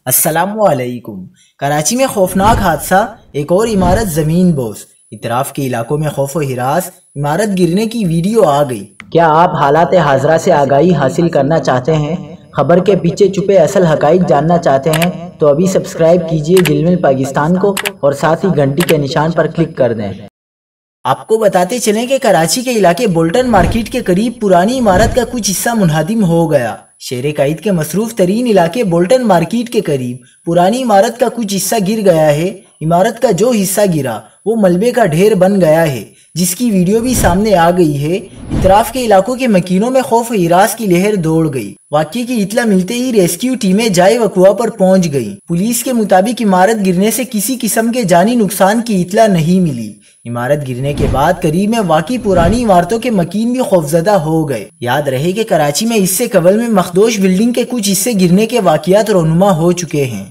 السلام علیکم۔ کراچی میں خوفناک حادثہ، ایک اور عمارت زمین بوس، اطراف کے علاقوں میں خوف و ہراس، عمارت گرنے کی ویڈیو آ گئی۔ کیا آپ حالات حاضرہ سے آگاہی حاصل کرنا چاہتے ہیں؟ خبر کے پیچھے چھپے اصل حقائق جاننا چاہتے ہیں تو ابھی سبسکرائب کیجئے ذیل پاکستان کو اور ساتھ ہی گھنٹی کے نشان پر کلک کر دیں۔ آپ کو بتاتے چلیں کہ کراچی کے علاقے بولٹن مارکیٹ کے قریب پرانی عمارت کا کچھ حصہ منہدم ہو گیا۔ شہر قائد کے مصروف ترین علاقے بولٹن مارکیٹ کے قریب پرانی عمارت کا کچھ حصہ گر گیا ہے۔ عمارت کا جو حصہ گرا وہ ملبے کا ڈھیر بن گیا ہے، جس کی ویڈیو بھی سامنے آ گئی ہے۔ اطراف کے علاقوں کے مکینوں میں خوف و ہراس کی لہر دوڑ گئی۔ واقعے کی اطلاع ملتے ہی ریسکیو ٹیمیں جائے وقوع پر پہنچ گئیں۔ پولیس کے مطابق عمارت گرنے سے کسی قسم کے جانی نقصان کی اطلاع نہیں ملی۔ عمارت گرنے کے بعد قریب میں واقع پرانی عمارتوں کے مکین بھی خوفزدہ ہو گئے۔ یاد رہے کہ کراچی میں اس سے قبل میں مخدوش بلڈنگ کے کچھ حصے گرنے کے واقعات رونما ہو چکے ہیں۔